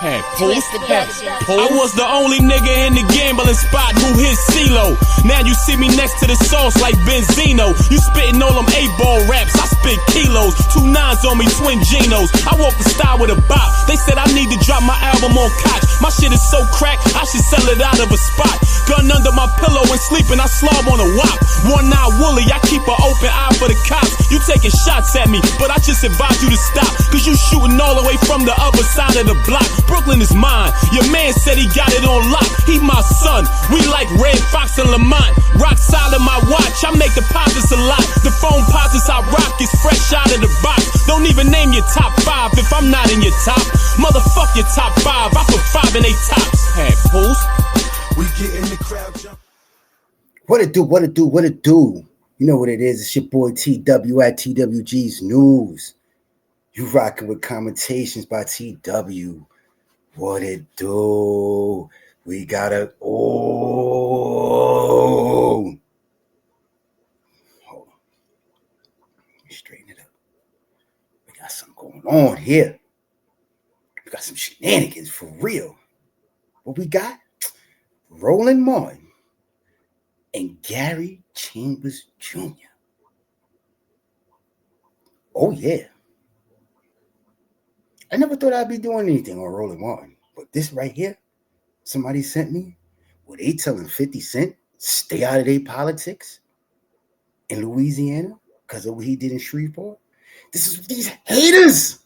I was the only nigga in the gambling spot who hit CeeLo. Now you see me next to the sauce like Benzino. You spitting all them 8-ball raps, I spit kilos. 2 9s on me, twin Genos. I walk the style with a bop. They said I need to drop my album on Koch. My shit is so cracked, I should sell it out of a spot. Gun under my pillow and sleeping, I slob on a wop. One eye woolly, I keep an open eye for the cops. You taking shots at me, but I just advise you to stop. Cause you shooting all the way from the other side of the block. Brooklyn is mine, your man said he got it on lock. He my son, we like Red Fox and Lamont. Rock solid my watch, I make deposits a lot. The phone posits I rock is fresh out of the box. Don't even name your top 5 if I'm not in your top. Motherfuck your top 5, I put 5 in 8 tops. Hey, Pools. We get in the crowd jump. What it do, what it do, what it do? You know what it is, it's your boy TW at Tw.GeezNews. You rocking with commentations by TW. What it do? We gotta hold on. Let me straighten it up. We got something going on here. We got some shenanigans for real. What we got? Roland Martin and Gary Chambers Jr. Oh yeah. I never thought I'd be doing anything on Roland Martin, but this right here, somebody sent me, where they telling 50 Cent, stay out of their politics in Louisiana because of what he did in Shreveport. This is these haters.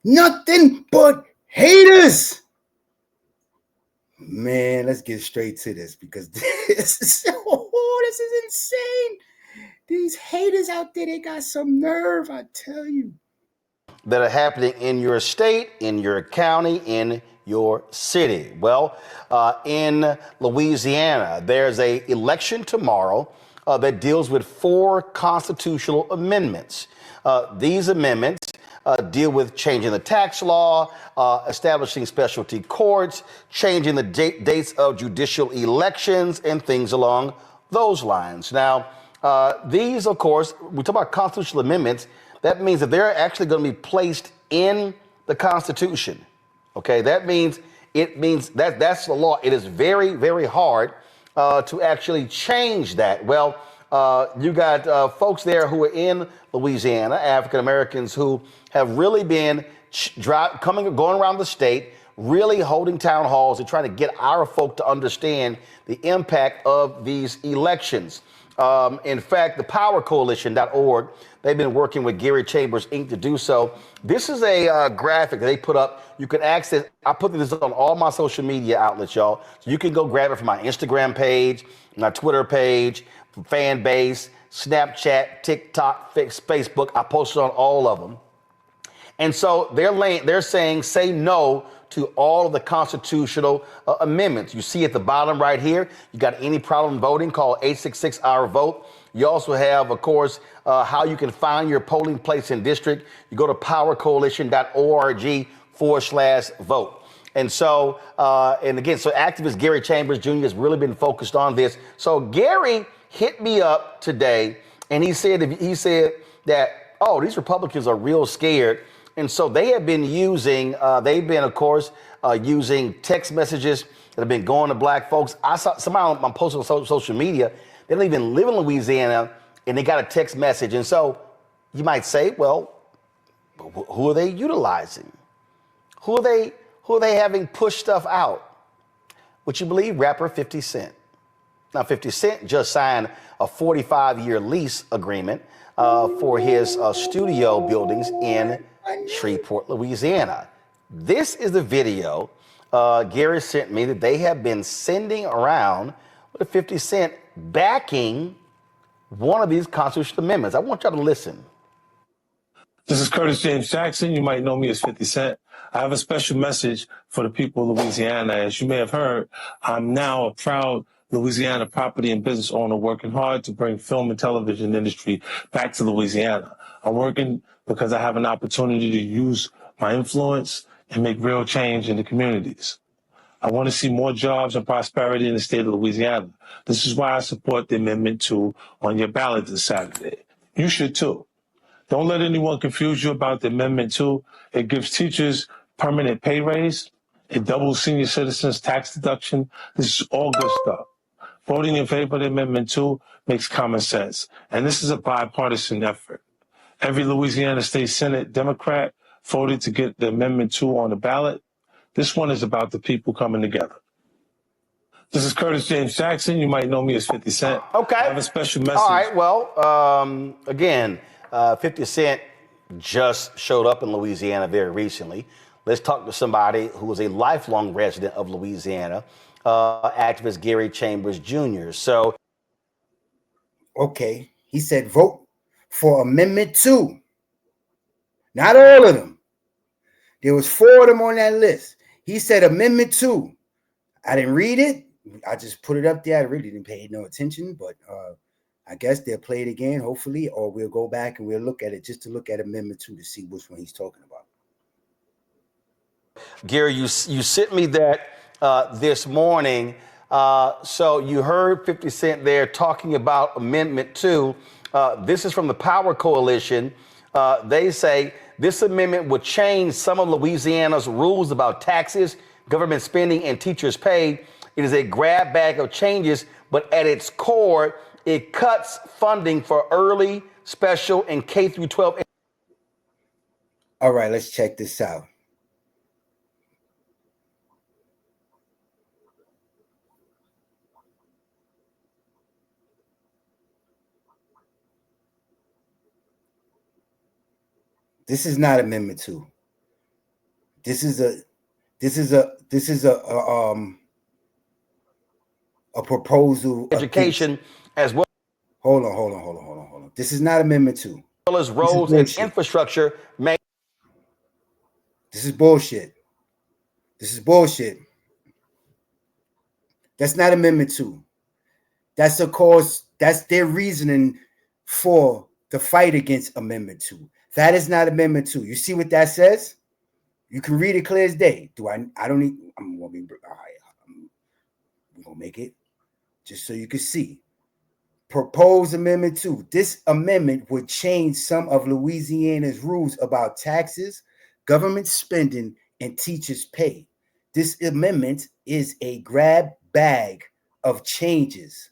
Nothing but haters. Man, let's get straight to this because this is insane. These haters out there, they got some nerve, I tell you. That are happening in your state, in your county, in your city. Well, in Louisiana, there's an election tomorrow that deals with 4 constitutional amendments. These amendments deal with changing the tax law, establishing specialty courts, changing the dates of judicial elections, and things along those lines. Now, these, of course, we talk about constitutional amendments. That means that they're actually going to be placed in the Constitution. Okay, that means that's the law. It is very, very hard to actually change that. Well, you got folks there who are in Louisiana, African Americans, who have really been going around the state, really holding town halls and trying to get our folk to understand the impact of these elections. In fact, the PowerCoalition.org, they've been working with Gary Chambers Inc. to do so. This is a graphic that they put up. You can access. I put this on all my social media outlets, y'all. So you can go grab it from my Instagram page, my Twitter page, fan base, Snapchat, TikTok, Facebook. I posted on all of them. And so they're saying say no to all of the constitutional amendments. You see at the bottom right here, you got any problem voting, call 866-OUR-VOTE. You also have, of course, how you can find your polling place and district. You go to powercoalition.org/vote. And so, and again, so activist Gary Chambers Jr. has really been focused on this. So Gary hit me up today and he said that, oh, these Republicans are real scared. And so they have been using, using text messages that have been going to black folks. I saw somebody on posting on social media, they don't even live in Louisiana, and they got a text message. And so you might say, well, who are they utilizing? Who are they having push stuff out? Would you believe rapper 50 Cent? Now, 50 Cent just signed a 45-year lease agreement for his studio buildings in Shreveport, Louisiana. This is the video Gary sent me that they have been sending around with 50 Cent backing one of these constitutional amendments. I want y'all to listen. This is Curtis James Jackson. You might know me as 50 Cent. I have a special message for the people of Louisiana. As you may have heard, I'm now a proud Louisiana property and business owner working hard to bring film and television industry back to Louisiana. I'm working because I have an opportunity to use my influence and make real change in the communities. I want to see more jobs and prosperity in the state of Louisiana. This is why I support the Amendment 2 on your ballot this Saturday. You should too. Don't let anyone confuse you about the Amendment 2. It gives teachers permanent pay raise, a double senior citizens tax deduction. This is all good stuff. Voting in favor of Amendment 2 makes common sense, and this is a bipartisan effort. Every Louisiana State Senate Democrat voted to get the Amendment 2 on the ballot. This one is about the people coming together. This is Curtis James Jackson. You might know me as 50 Cent. Okay. I have a special message. All right. Well, again, 50 Cent just showed up in Louisiana very recently. Let's talk to somebody who is a lifelong resident of Louisiana, activist Gary Chambers Jr. So, Okay, he said vote for Amendment 2. Not all of them. There was 4 of them on that list. He said Amendment 2. I didn't read it. I just put it up there. I really didn't pay no attention, but I guess they'll play it again, hopefully, or we'll go back and we'll look at it just to look at Amendment 2 to see which one he's talking about. Gary, you sent me that this morning. So you heard 50 Cent there talking about Amendment 2. This is from the Power Coalition. They say this amendment would change some of Louisiana's rules about taxes, government spending, and teachers' pay. It is a grab bag of changes, but at its core, it cuts funding for early, special, and K through 12. All right, let's check this out. This is not Amendment 2. This is a proposal. Education as well. Hold on. This is not Amendment 2. As roads and infrastructure. This is bullshit. That's not Amendment 2. That's of course, that's their reasoning for the fight against Amendment 2. That is not Amendment 2. You see what that says? You can read it clear as day. I don't need, I'm gonna be, all right, we're gonna make it just so you can see. Proposed Amendment 2. This amendment would change some of Louisiana's rules about taxes, government spending, and teachers' pay. This amendment is a grab bag of changes,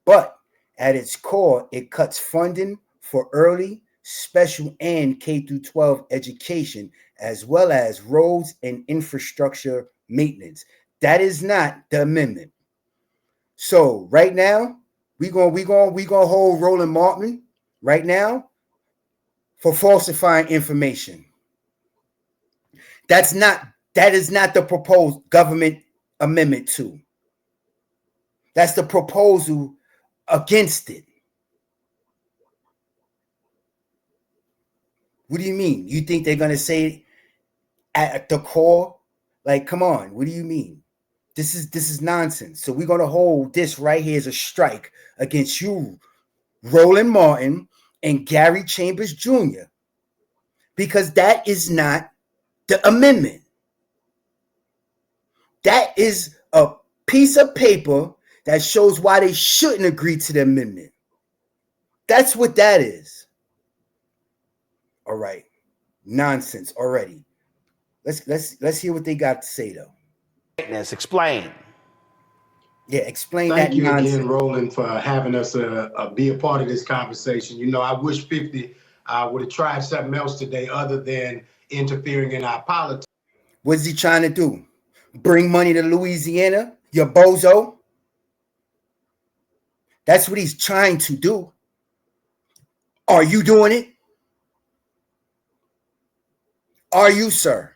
but at its core, it cuts funding for early, special, and K through 12 education, as well as roads and infrastructure maintenance. That is not the amendment. So right now, we gonna hold Roland Martin right now for falsifying information. That is not the proposed government amendment 2. That's the proposal against it. What do you mean? You think they're gonna say at the core? Like, come on, what do you mean? This is nonsense. So we're gonna hold this right here as a strike against you, Roland Martin and Gary Chambers Jr. Because that is not the amendment. That is a piece of paper that shows why they shouldn't agree to the amendment. That's what that is. All right. Nonsense already. Let's hear what they got to say though. Explain. Yeah, explain Thank that you nonsense. again, Roland, for having us be a part of this conversation. You know, I wish 50 would have tried something else today other than interfering in our politics. What's he trying to do? Bring money to Louisiana? You bozo? That's what he's trying to do. Are you doing it? Are you, sir?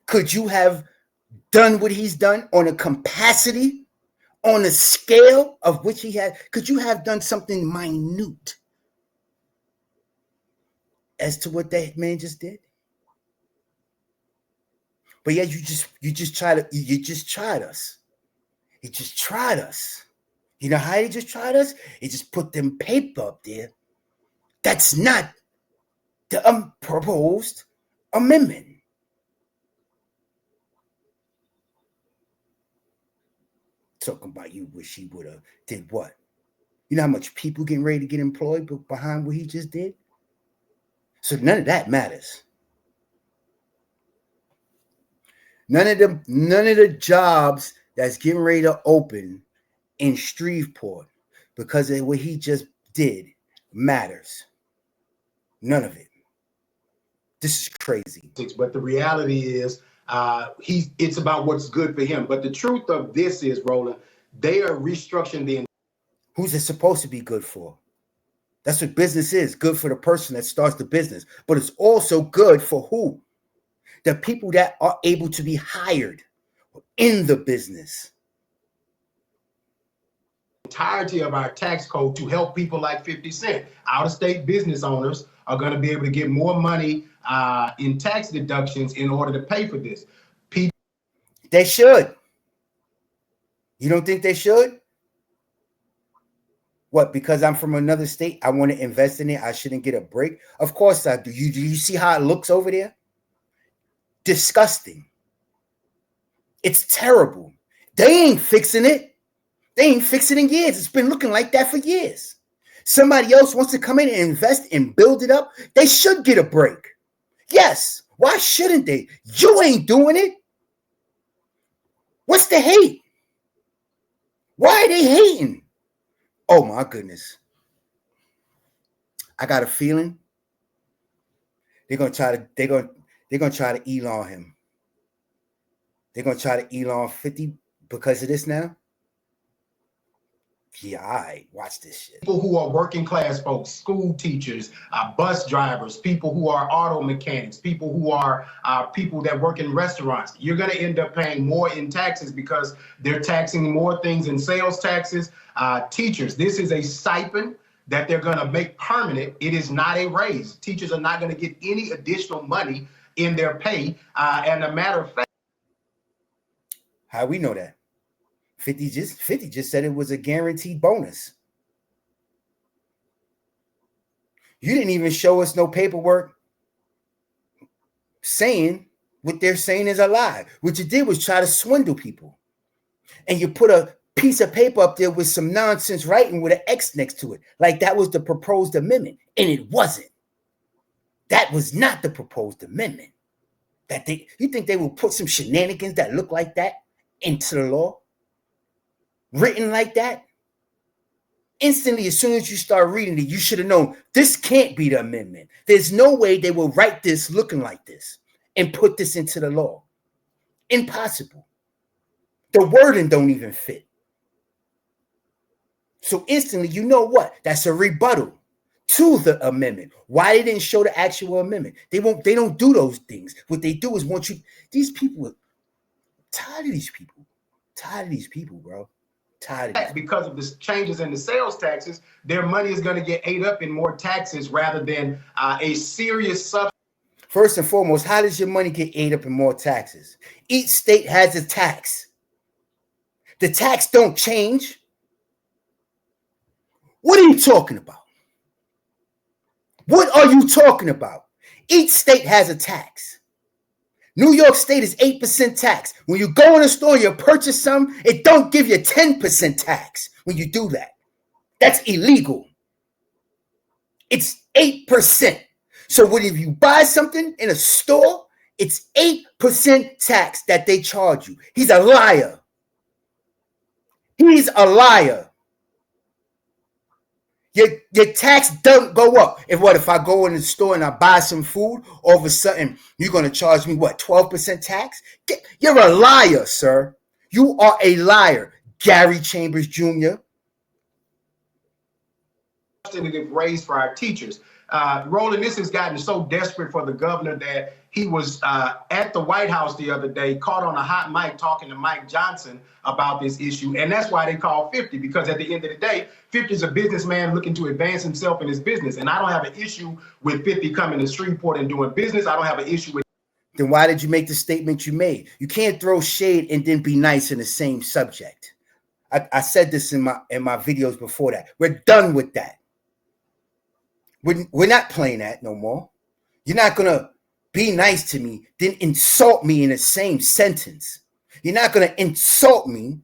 Could you have done what he's done on a capacity, on a scale of which he had? Could you have done something minute as to what that man just did? But yeah, you just tried us. He just tried us. You know how he just tried us? He just put them paper up there. That's not the proposed amendment. Talking about you wish he would have did what? You know how much people getting ready to get employed behind what he just did? So none of that matters. None of the jobs that's getting ready to open in Shreveport because of what he just did matters. None of it. This is crazy. But the reality is, it's about what's good for him. But the truth of this is, Roland, they are restructuring the. Who's it supposed to be good for? That's what business is. Good for the person that starts the business. But it's also good for who? The people that are able to be hired in the business. Entirety of our tax code to help people like 50 Cent. Out-of-state business owners are going to be able to get more money in tax deductions in order to pay for this. They should. You don't think they should? What, because I'm from another state, I want to invest in it, I shouldn't get a break? Of course I do. Do you see how it looks over there? Disgusting. It's terrible. They ain't fixing it. They ain't fixing it in years. It's been looking like that for years. Somebody else wants to come in and invest and build it up. They should get a break. Yes. Why shouldn't they? You ain't doing it. What's the hate? Why are they hating? Oh my goodness. I got a feeling they're gonna try to Elon him. They're gonna try to Elon 50 because of this now. Yeah, all right, watch this shit. People who are working class folks, school teachers, bus drivers, people who are auto mechanics, people who are people that work in restaurants, you're going to end up paying more in taxes because they're taxing more things in sales taxes. Teachers, this is a stipend that they're going to make permanent. It is not a raise. Teachers are not going to get any additional money in their pay. And a matter of fact, how we know that? 50 just said it was a guaranteed bonus. You didn't even show us no paperwork saying what they're saying is a lie. What you did was try to swindle people. And you put a piece of paper up there with some nonsense writing with an X next to it. Like that was the proposed amendment. And it wasn't. That was not the proposed amendment. You think they will put some shenanigans that look like that into the law? Written like that? Instantly, as soon as you start reading it, you should have known this can't be the amendment. There's no way they will write this looking like this and put this into the law. Impossible. The wording don't even fit. So instantly, you know what? That's a rebuttal to the amendment. Why they didn't show the actual amendment? They don't do those things. What they do is want you. These people, tired of these people. Tired of these people, bro. Because of the changes in the sales taxes, their money is going to get ate up in more taxes rather than a serious subsidy. First and foremost, how does your money get ate up in more taxes? Each state has a tax. The tax don't change. What are you talking about? What are you talking about? Each state has a tax. New York State is 8% tax. When you go in a store and you purchase something, it don't give you 10% tax when you do that. That's illegal. It's 8%. So when if you buy something in a store, it's 8% tax that they charge you. He's a liar. He's a liar. Your tax doesn't go up. If I go in the store and I buy some food, all of a sudden you're going to charge me 12% tax? You're a liar, sir. You are a liar, Gary Chambers Jr. Raise for our teachers. Roland, this has gotten so desperate for the governor that he was at the White House the other day, caught on a hot mic talking to Mike Johnson about this issue. And that's why they call 50, because at the end of the day, 50 is a businessman looking to advance himself in his business. And I don't have an issue with 50 coming to Shreveport and doing business. I don't have an issue with. Then why did you make the statement you made? You can't throw shade and then be nice in the same subject. I said this in my videos before that. We're done with that. We're not playing that no more. You're not going to be nice to me, then insult me in the same sentence. You're not going to insult me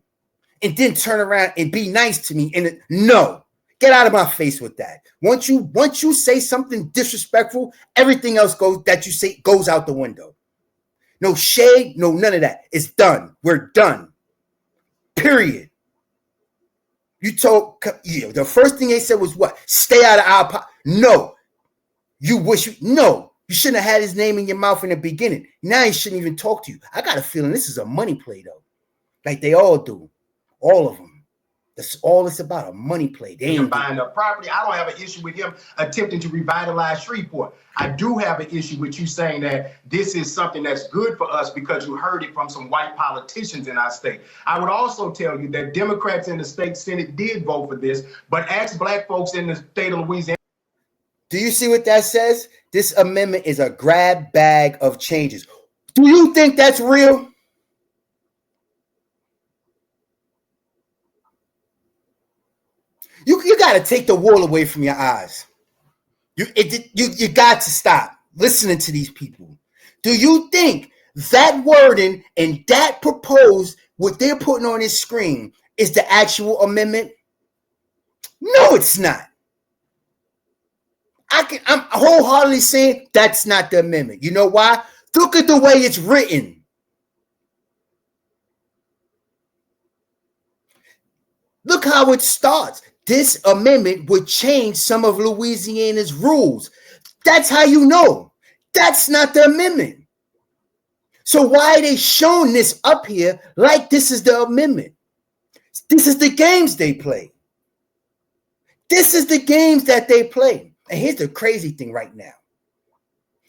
and then turn around and be nice to me. No, get out of my face with that. Once you say something disrespectful, everything else that you say goes out the window. No shade, no none of that. It's done. We're done. Period. You told the first thing they said was what? Stay out of our No. You wish no. You shouldn't have had his name in your mouth in the beginning. Now he shouldn't even talk to you. I got a feeling this is a money play though. Like they all do. All of them. That's all it's about, a money play. They ain't buying up property. I don't have an issue with him attempting to revitalize Shreveport. I do have an issue with you saying that this is something that's good for us because you heard it from some white politicians in our state. I would also tell you that Democrats in the state Senate did vote for this, but ask black folks in the state of Louisiana. Do you see what that says? This amendment is a grab bag of changes. Do you think that's real? You got to take the wool away from your eyes. You got to stop listening to these people. Do you think that wording and that proposed, what they're putting on this screen, is the actual amendment? No, it's not. I'm wholeheartedly saying that's not the amendment. You know why? Look at the way it's written. Look how it starts. This amendment would change some of Louisiana's rules. That's how you know. That's not the amendment. So why are they showing this up here like this is the amendment? This is the games they play. This is the games that they play. And here's the crazy thing right now.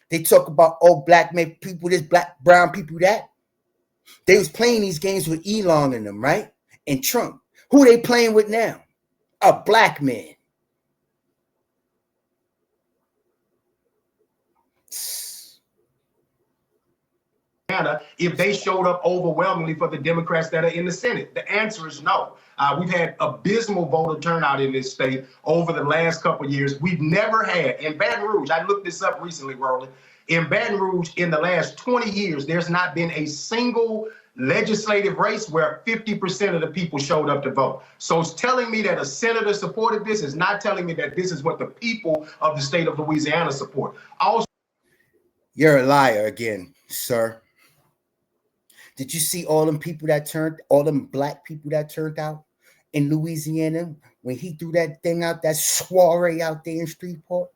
They talk about, oh, black men, people this, black, brown people that. They was playing these games with Elon and them, right? And Trump. Who they playing with now? A black man. If they showed up overwhelmingly for the Democrats that are in the Senate? The answer is no. We've had abysmal voter turnout in this state over the last couple of years. We've never had, in Baton Rouge, I looked this up recently, Roland, in Baton Rouge, in the last 20 years, there's not been a single legislative race where 50% of the people showed up to vote. So it's telling me that a senator supported this. Is not telling me that this is what the people of the state of Louisiana support. Also, you're a liar again, sir. Did you see all them people that turned, all them black people that turned out in Louisiana when he threw that thing out, that soiree out there in Shreveport?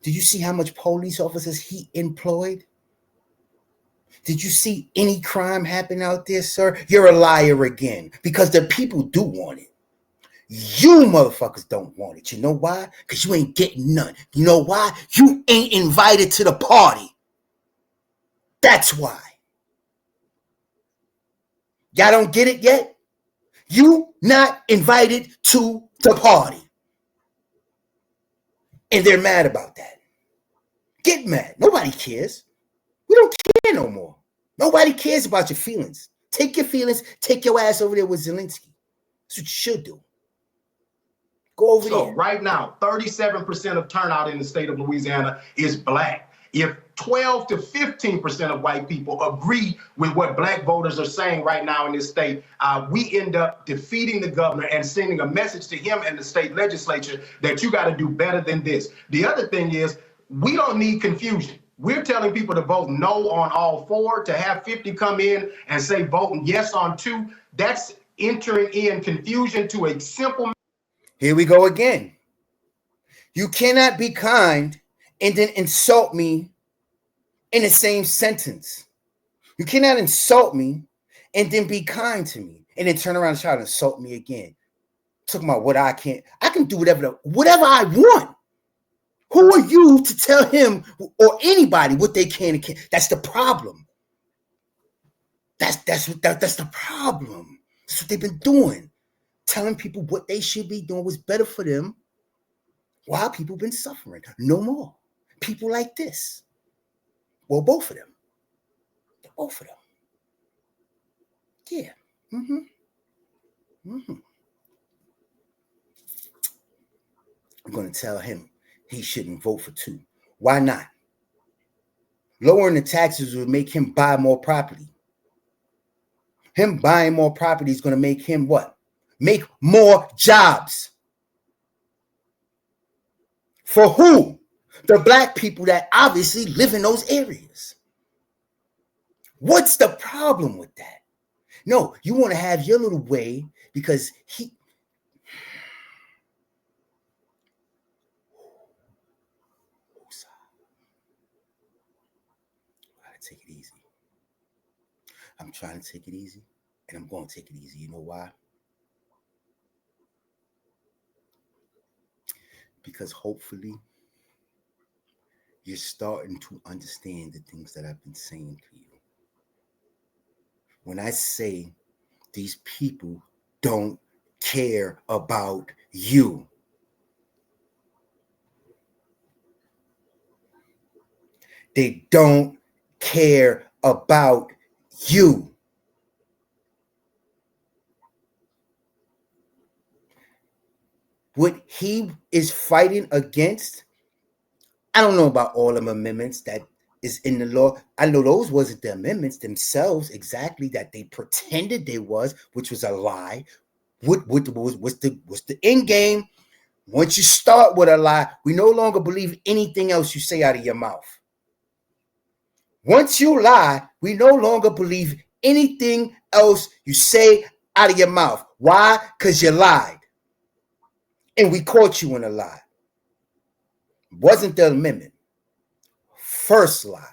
Did you see how much police officers he employed? Did you see any crime happen out there, sir? You're a liar again, because the people do want it. You motherfuckers don't want it. You know why? Because you ain't getting none. You know why? You ain't invited to the party. That's why. Y'all don't get it yet? You not invited to the party. And they're mad about that. Get mad. Nobody cares. We don't care no more. Nobody cares about your feelings. Take your feelings, take your ass over there with Zelensky. That's what you should do. Go over there. So right now, 37% of turnout in the state of Louisiana is black. If 12 to 15% of white people agree with what black voters are saying right now in this state, we end up defeating the governor and sending a message to him and the state legislature that you got to do better than this. The other thing is, we don't need confusion. We're telling people to vote no on all four. To have 50 come in and say voting yes on two, that's entering in confusion to a simple. Here we go again. You cannot be kind and then insult me in the same sentence. You cannot insult me and then be kind to me and then turn around and try to insult me again. Talking about what I can do whatever I want. Who are you to tell him or anybody what they can and can't? That's the problem. That's the problem. That's what they've been doing. Telling people what they should be doing was better for them while people have been suffering. No more. People like this. Well, both of them. Both of them. Yeah. I'm going to tell him he shouldn't vote for two. Why not? Lowering the taxes would make him buy more property. Him buying more property is going to make him what? Make more jobs. For who? The black people that obviously live in those areas. What's the problem with that? No, you want to have your little way because he. Gotta take it easy. I'm trying to take it easy, and I'm going to take it easy. You know why? Because hopefully you're starting to understand the things that I've been saying to you. When I say these people don't care about you, they don't care about you. What he is fighting against, I don't know about all them amendments that is in the law. I know those wasn't the amendments themselves exactly that they pretended they was, which was a lie. What's the end game? Once you start with a lie, we no longer believe anything else you say out of your mouth. Once you lie, we no longer believe anything else you say out of your mouth. Why? Because you lied. And we caught you in a lie. Wasn't the amendment. First lie.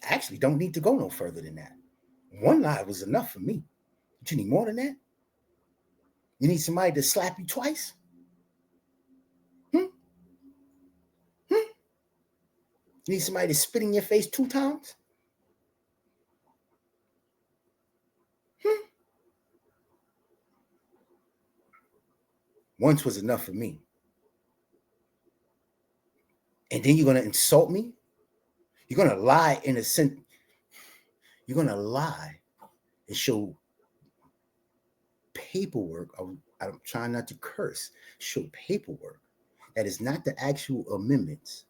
Actually, don't need to go no further than that. One lie was enough for me. But you need more than that? You need somebody to slap you twice? You need somebody to spit in your face 2 times? Once was enough for me. And then you're going to insult me? You're going to lie in a sense. You're going to lie and show paperwork. I'm trying not to curse. Show paperwork that is not the actual amendments,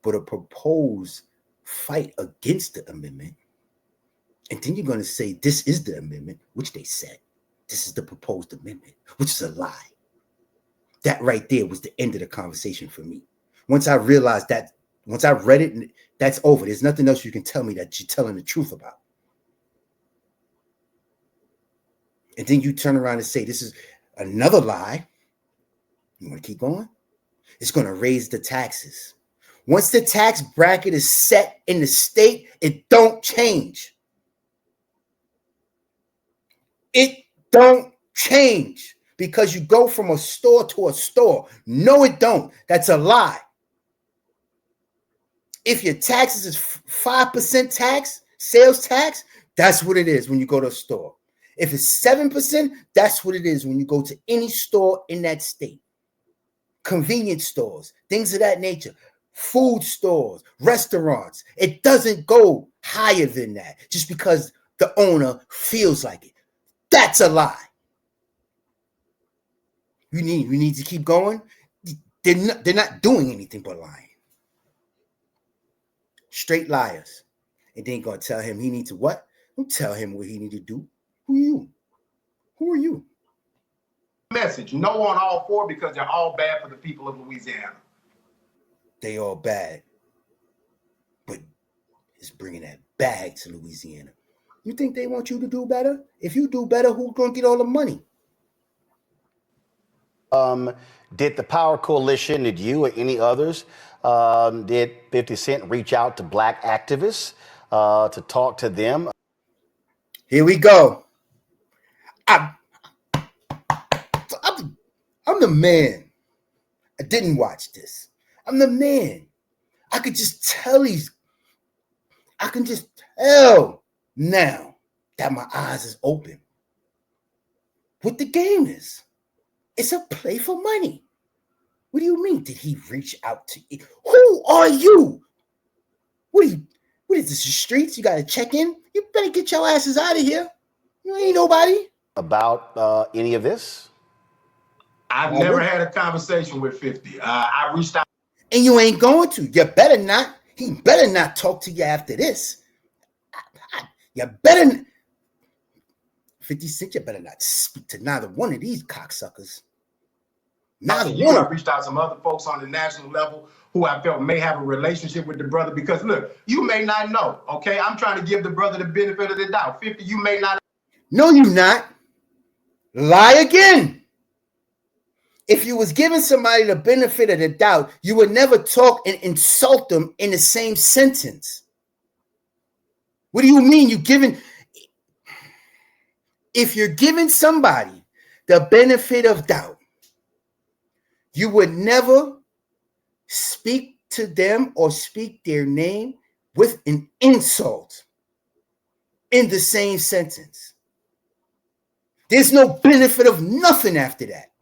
but a proposed fight against the amendment. And then you're going to say, this is the amendment, which they said. This is the proposed amendment, which is a lie. That right there was the end of the conversation for me. Once I realized that, once I read it, that's over. There's nothing else you can tell me that you're telling the truth about. And then you turn around and say, this is another lie. You want to keep going? It's going to raise the taxes. Once the tax bracket is set in the state, it don't change. It don't change because you go from a store to a store. No, it don't. That's a lie. If your taxes is 5% tax, sales tax, that's what it is when you go to a store. If it's 7%, that's what it is when you go to any store in that state. Convenience stores, things of that nature, food stores, restaurants. It doesn't go higher than that just because the owner feels like it. That's a lie. We need to keep going. They're not doing anything but lying. Straight liars. And then gonna tell him he needs to what? Don't tell him what he need to do. Who are you? Who are you? Message, no on all 4 because they're all bad for the people of Louisiana. They all bad. But it's bringing that bag to Louisiana. You think they want you to do better? If you do better, who's gonna get all the money? Did the Power Coalition, did you or any others, did 50 Cent reach out to black activists to talk to them? Here we go. I'm the man. I didn't watch this. I'm the man. I can just tell now that my eyes is open. What the game is. It's a play for money. What do you mean? Did he reach out to you? Who are you? What is this, the streets? You got to check in? You better get your asses out of here. You ain't nobody. About any of this? I've never had a conversation with 50. I reached out. And you ain't going to. You better not. He better not talk to you after this. You better. 50 Cent, you better not speak to neither one of these cocksuckers. Not So one I of them. reached out to some other folks on the national level who I felt may have a relationship with the brother, because look, you may not know, okay? I'm trying to give the brother the benefit of the doubt. 50, you may not. No, you not. Lie again. If you was giving somebody the benefit of the doubt, you would never talk and insult them in the same sentence. What do you mean you giving? If you're giving somebody the benefit of doubt, you would never speak to them or speak their name with an insult in the same sentence. There's no benefit of nothing after that.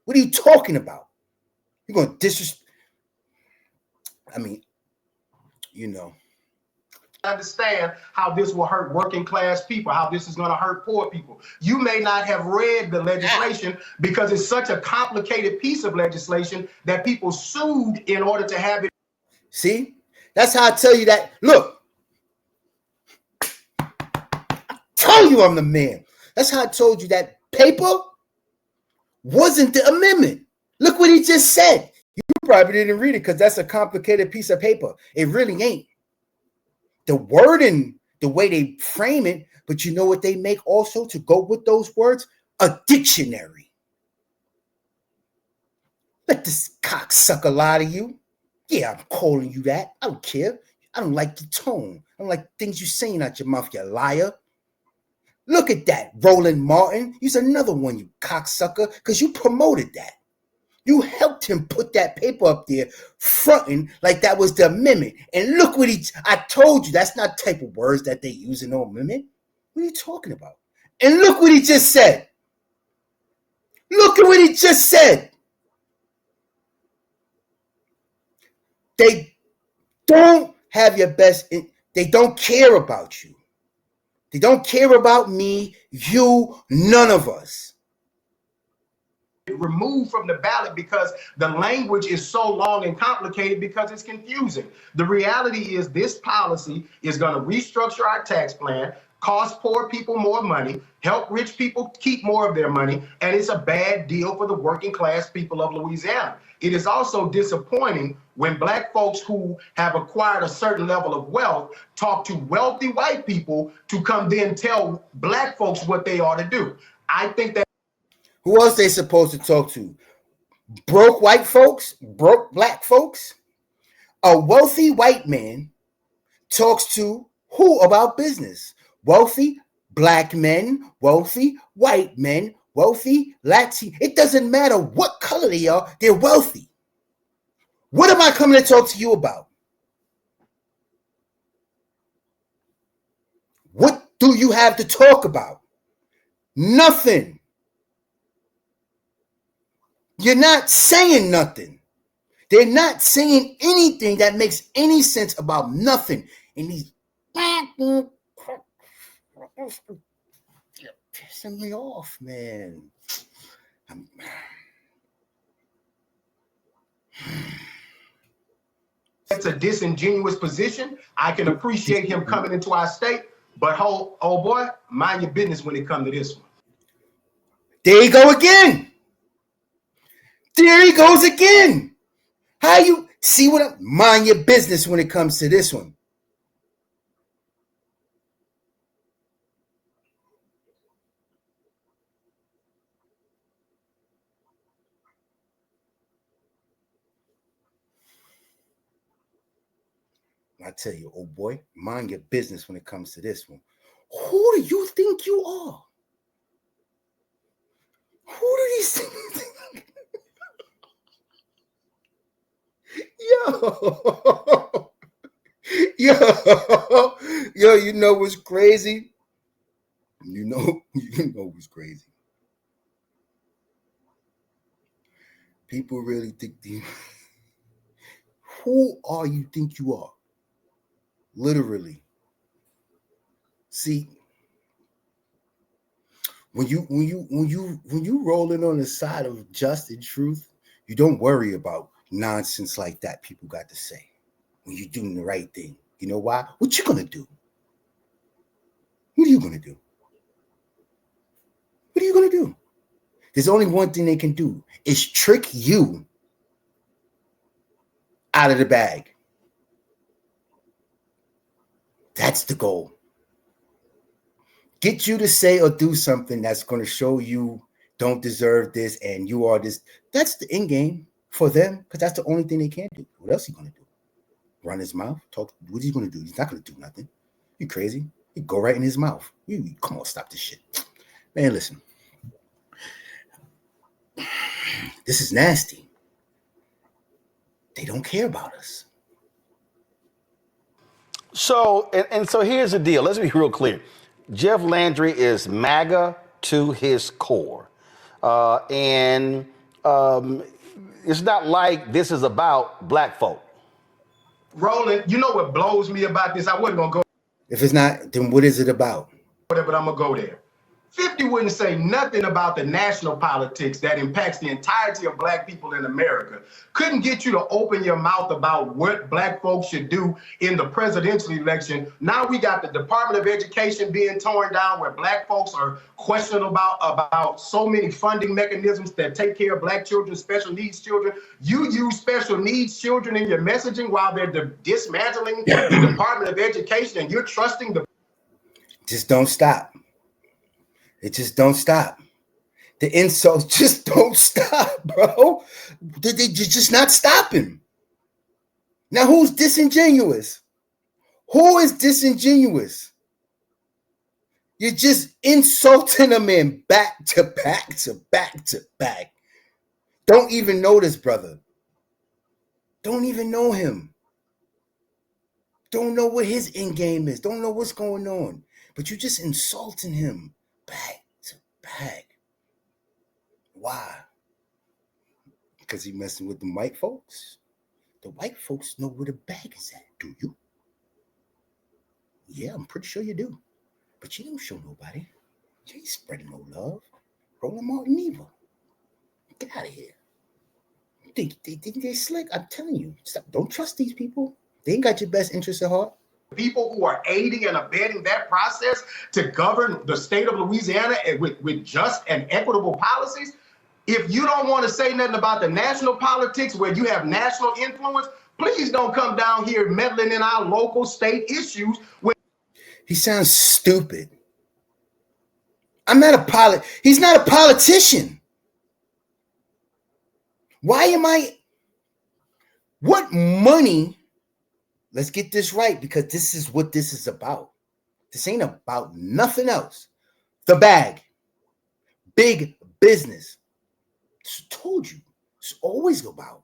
What are you talking about? You're going to disrespect. I mean, you know. Understand how this will hurt working class people, how this is going to hurt poor people. You may not have read the legislation because it's such a complicated piece of legislation that people sued in order to have it. See, that's how I tell you that. Look, I told you I'm the man. That's how I told you that paper wasn't the amendment. Look what he just said. You probably didn't read it because that's a complicated piece of paper. It really ain't. The wording, the way they frame it, but you know what they make also to go with those words? A dictionary. Let this cocksucker lie to you. Yeah, I'm calling you that. I don't care. I don't like your tone. I don't like things you're saying out your mouth, you liar. Look at that, Roland Martin. He's another one, you cocksucker, because you promoted that. You helped him put that paper up there, fronting like that was the amendment. And look what I told you, that's not type of words that they use in no amendment. What are you talking about? And look what he just said. Look at what he just said. They don't have your best. They don't care about you. They don't care about me, you, none of us. Removed from the ballot because the language is so long and complicated because it's confusing. The reality is this policy is going to restructure our tax plan, cost poor people more money, help rich people keep more of their money, and it's a bad deal for the working class people of Louisiana. It is also disappointing when black folks who have acquired a certain level of wealth talk to wealthy white people to come then tell black folks what they ought to do. I think that. Who else they supposed to talk to? Broke white folks? Broke black folks? A wealthy white man talks to who about business? Wealthy black men, wealthy white men, wealthy Latin. It doesn't matter what color they are, they're wealthy. What am I coming to talk to you about? What do you have to talk about? Nothing. You're not saying nothing. They're not saying anything that makes any sense about nothing. And these you're pissing me off, man. It's a disingenuous position. I can appreciate him coming into our state, but oh boy, mind your business when it comes to this one. There you go again. There he goes again. How you see what? Mind your business when it comes to this one. I tell you, oh boy, mind your business when it comes to this one. Who do you think you are? Who do these things? Yo, you know what's crazy? You know what's crazy. People really think who are you think you are? Literally. See, when you rolling on the side of just and truth, you don't worry about nonsense like that people got to say. When you're doing the right thing. You know why? What you gonna do? What are you gonna do? What are you gonna do? There's only one thing they can do is trick you out of the bag. That's the goal. Get you to say or do something that's going to show you don't deserve this and you are this. That's the end game for them because that's the only thing they can do. What else is he going to do? Run his mouth? Talk? What's he going to do? He's not going to do nothing. You crazy? You go right in his mouth. You come on, stop this shit. Man, listen. This is nasty. They don't care about us. So, and so here's the deal. Let's be real clear. Jeff Landry is MAGA to his core. And it's not like this is about black folk. Roland, you know what blows me about this? I wasn't going to go If it's not, then what is it about? there, but I'm going to go there. 50 wouldn't say nothing about the national politics that impacts the entirety of black people in America. Couldn't get you to open your mouth about what black folks should do in the presidential election. Now we got the Department of Education being torn down where black folks are questioning about so many funding mechanisms that take care of black children, special needs children. You use special needs children in your messaging while they're dismantling the Department of Education and you're trusting the... Just don't stop. It just don't stop. The insults just don't stop, bro. They're just not stopping. Now, who's disingenuous? Who is disingenuous? You're just insulting a man back to back to back to back. Don't even know this brother. Don't even know him. Don't know what his end game is. Don't know what's going on. But you're just insulting him. Back to back. Why? Because he messing with the white folks? The white folks know where the bag is at, do you? Yeah, I'm pretty sure you do. But you don't show nobody. You ain't spreading no love. Roland Martin either. Get out of here. They think they slick. I'm telling you. Stop. Don't trust these people. They ain't got your best interests at heart. People who are aiding and abetting that process to govern the state of Louisiana with just and equitable policies. If you don't want to say nothing about the national politics where you have national influence, please don't come down here meddling in our local state issues. He sounds stupid. He's not a politician. Why am I? What money? Let's get this right because this is what this is about. This ain't about nothing else. The bag. Big business. Just told you. It's always about.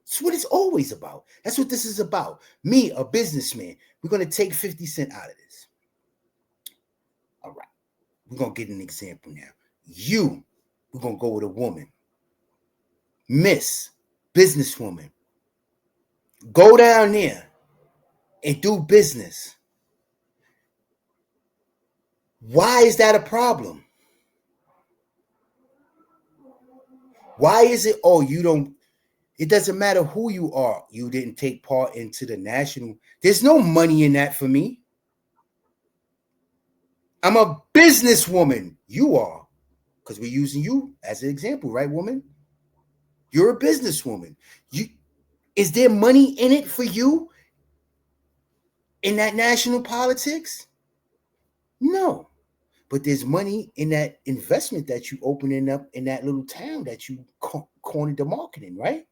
It's what it's always about. That's what this is about. Me, a businessman. We're going to take 50 Cent out of this. All right. We're going to get an example now. We're going to go with a woman. Miss, businesswoman. Go down there and do business. Why is that a problem? Why is it, it doesn't matter who you are. You didn't take part into the national. There's no money in that for me. I'm a businesswoman. You are. Because we're using you as an example, right, woman? You're a businesswoman. Is there money in it for you in that national politics? No. But there's money in that investment that you opening up in that little town that you cornered the market in, right?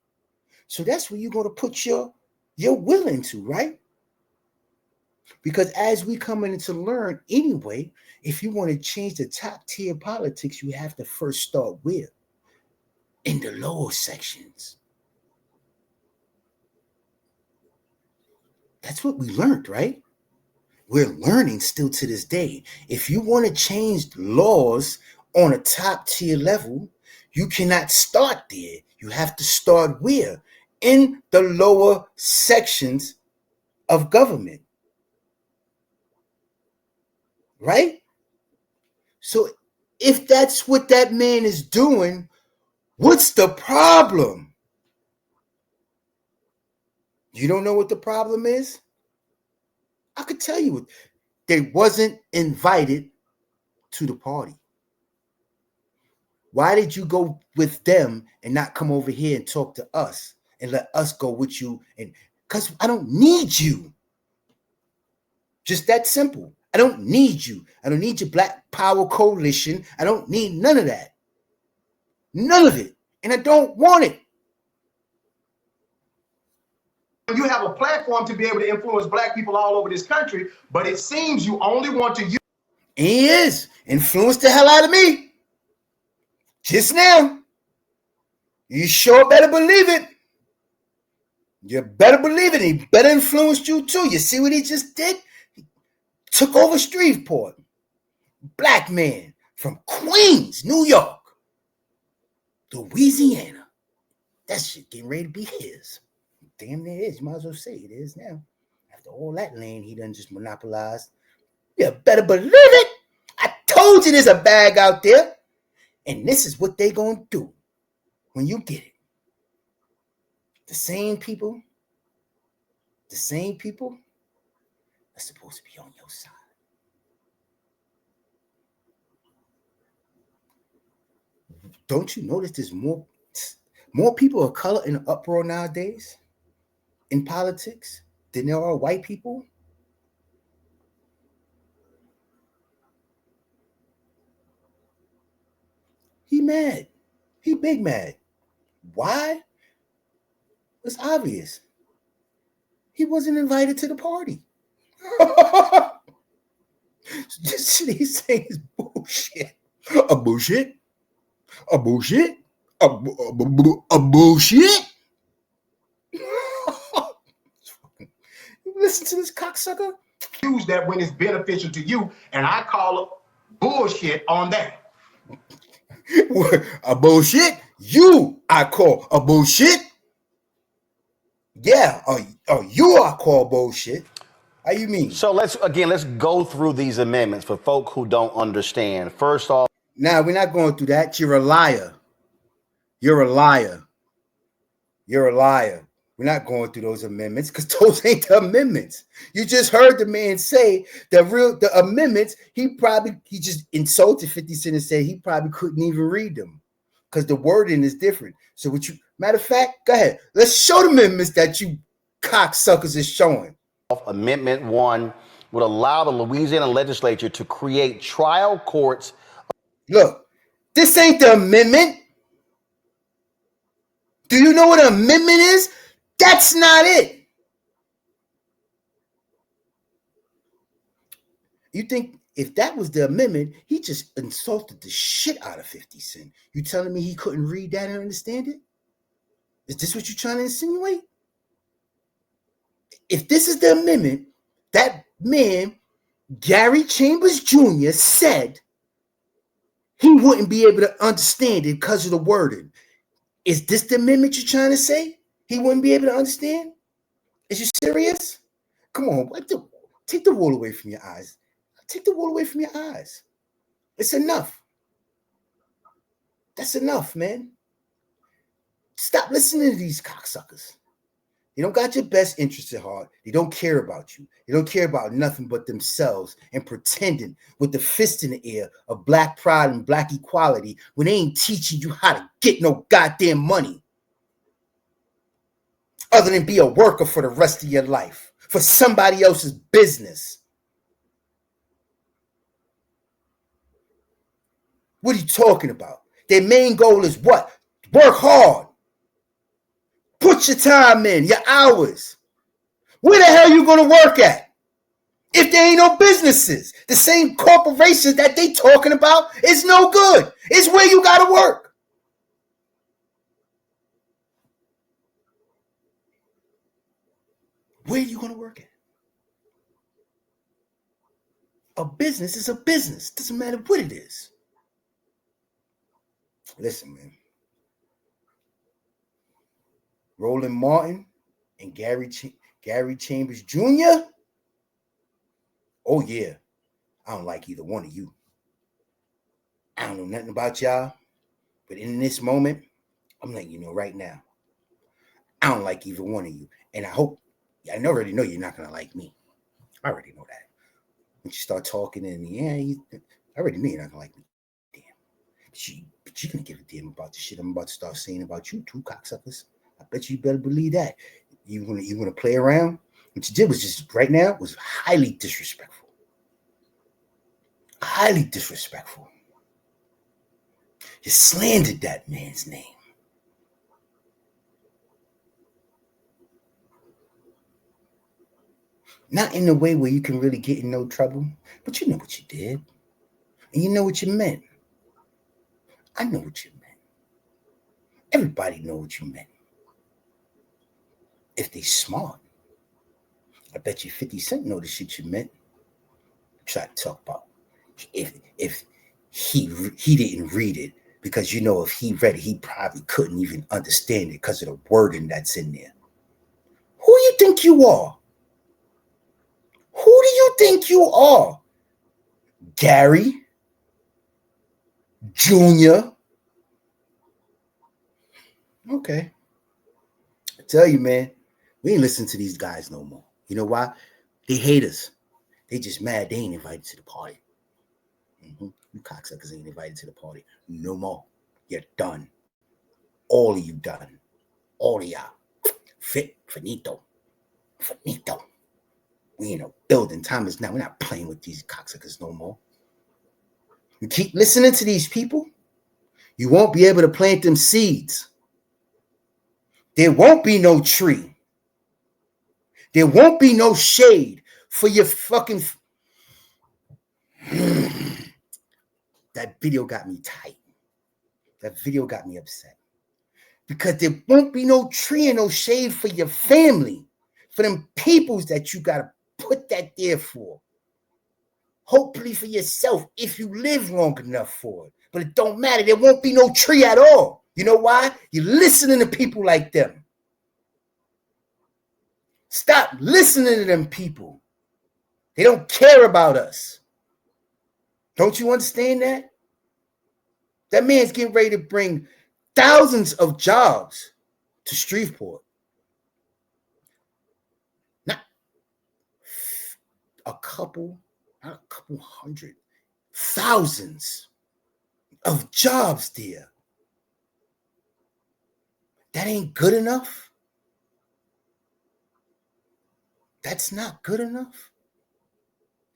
So that's where you're going to put your will into, right? Because as we come in to learn anyway, if you want to change the top tier politics, you have to first start where? In the lower sections. That's what we learned, right? We're learning still to this day. If you want to change laws on a top tier level, you cannot start there. You have to start where? In the lower sections of government. Right? So if that's what that man is doing, what's the problem? You don't know what the problem is? I could tell you. They wasn't invited to the party. Why did you go with them and not come over here and talk to us and let us go with you? And because I don't need you. Just that simple. I don't need you. I don't need your Black Power Coalition. I don't need none of that. None of it. And I don't want it. You have a platform to be able to influence black people all over this country, but it seems you only want to use. And he is. Influenced the hell out of me. Just now. You sure better believe it. You better believe it. He better influenced you too. You see what he just did? He took over Shreveport. Black man from Queens, New York, Louisiana. That shit getting ready to be his. Damn near is. You might as well say it is now. After all that land he done just monopolized. You better believe it. I told you there's a bag out there. And this is what they gonna do when you get it. The same people are supposed to be on your side. Don't you notice there's more people of color in the uproar nowadays in politics than there are white people? He mad. He big mad. Why? It's obvious. He wasn't invited to the party. This shit he's saying is bullshit. A bullshit? A bullshit? A bullshit? You listen to this cocksucker? Use that when it's beneficial to you, and I call it bullshit on that. A bullshit? I call a bullshit? Yeah, you I call bullshit. How you mean? So let's go through these amendments for folk who don't understand. First off, Now, we're not going through that. You're a liar. You're a liar. You're a liar. We're not going through those amendments because those ain't the amendments. You just heard the man say the amendments. He just insulted 50 Cent and said he probably couldn't even read them because the wording is different. So matter of fact, go ahead. Let's show the amendments that you cocksuckers is showing. Amendment 1 would allow the Louisiana legislature to create trial courts. Look, this ain't the amendment. Do you know what an amendment is? That's not it. You think if that was the amendment, he just insulted the shit out of 50 Cent. You telling me he couldn't read that and understand it? Is this what you're trying to insinuate? If this is the amendment, that man, Gary Chambers Jr., said he wouldn't be able to understand it because of the wording. Is this the amendment you're trying to say? He wouldn't be able to understand? Is you serious? Come on, take the wool away from your eyes. Take the wool away from your eyes. It's enough. That's enough, man. Stop listening to these cocksuckers. They don't got your best interests at heart. They don't care about you. They don't care about nothing but themselves and pretending with the fist in the air of black pride and black equality when they ain't teaching you how to get no goddamn money other than be a worker for the rest of your life for somebody else's business. What are you talking about? Their main goal is what? Work hard. Put your time in, your hours. Where the hell are you going to work at? If there ain't no businesses, the same corporations that they talking about is no good. It's where you got to work. Where are you going to work at? A business is a business. Doesn't matter what it is. Listen, man. Roland Martin and Gary Chambers Jr. Oh, yeah. I don't like either one of you. I don't know nothing about y'all. But in this moment, I'm letting you know right now. I don't like either one of you. And I already know you're not going to like me. I already know that. When you start talking and I already know you're not going to like me. Damn. But you're gonna give a damn about the shit I'm about to start saying about you, two cocksuckers. I bet you better believe that. You wanna play around? What you did was just right now was highly disrespectful. Highly disrespectful. You slandered that man's name. Not in a way where you can really get in no trouble, but you know what you did. And you know what you meant. I know what you meant. Everybody know what you meant. If they smart, I bet you 50 Cent know the shit you meant. Try to talk about if he didn't read it, because you know if he read it, he probably couldn't even understand it because of the wording that's in there. Who you think you are? Who do you think you are? Gary Jr. Okay. I tell you, man, we ain't listen to these guys no more. You know why? They hate us. They just mad they ain't invited to the party. You cocksuckers ain't invited to the party no more. You're done. All of you done. All of y'all. Finito. We in a building. Time is now. We're not playing with these cocksuckers no more. You keep listening to these people, you won't be able to plant them seeds. There won't be no tree. There won't be no shade for your fucking... That video got me tight. That video got me upset. Because there won't be no tree and no shade for your family. For them peoples that you got to put that there for. Hopefully for yourself if you live long enough for it. But it don't matter. There won't be no tree at all. You know why? You're listening to people like them. Stop listening to them people. They don't care about us. Don't you understand that? That man's getting ready to bring thousands of jobs to Shreveport. Not a couple hundred, thousands of jobs there. That ain't good enough. That's not good enough.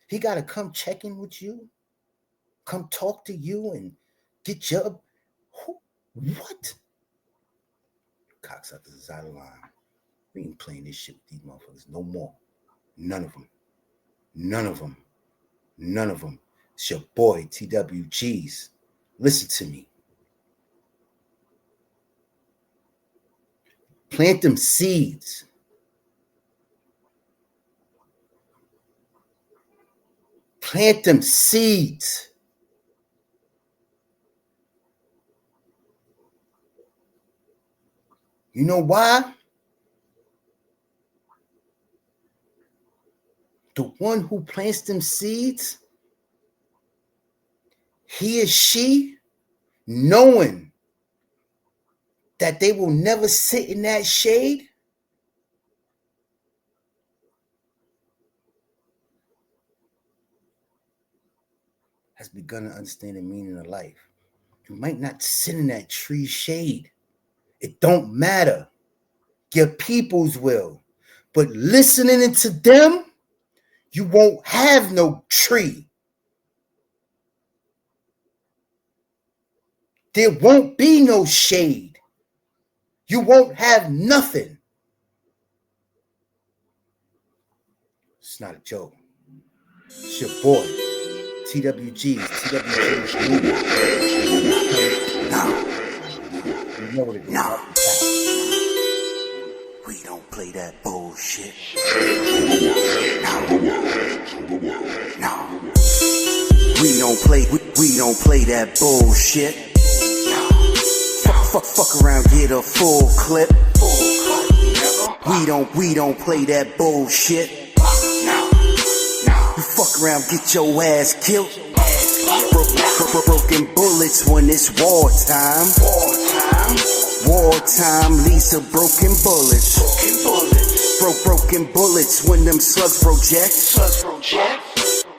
He got to come check in with you, come talk to you and get your... What? Cocksuckers is out of line. We ain't playing this shit with these motherfuckers no more. None of them. None of them. None of them. It's your boy, Tw.Geez. Listen to me. Plant them seeds. Plant them seeds. You know why? The one who plants them seeds, he or she, knowing that they will never sit in that shade, has begun to understand the meaning of life. You might not sit in that tree shade. It don't matter. Your peoples will. But listening to them, you won't have no tree. There won't be no shade. You won't have nothing. It's not a joke. It's your boy, Tw.Geez. Tw.Geez. Now, you know what it is. No. We don't play that bullshit. No. We don't play that bullshit. Fuck around, get a full clip. We don't play that bullshit. You fuck around, get your ass killed. Broken bullets when it's wartime. Wartime leads to broken bullets. Broken bullets when them slugs project.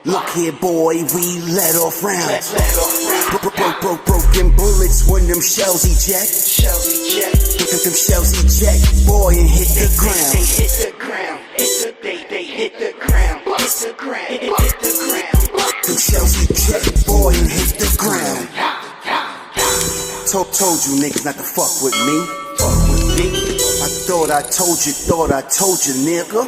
Look here, boy, we let off rounds. Broken bullets when them shells eject. Them shells eject, boy, and hit the ground. They hit the ground. They hit the ground. Hit the ground. Hit the ground. Them shells eject, boy, and hit the ground. Told you niggas not to fuck with me. I thought I told you, nigga.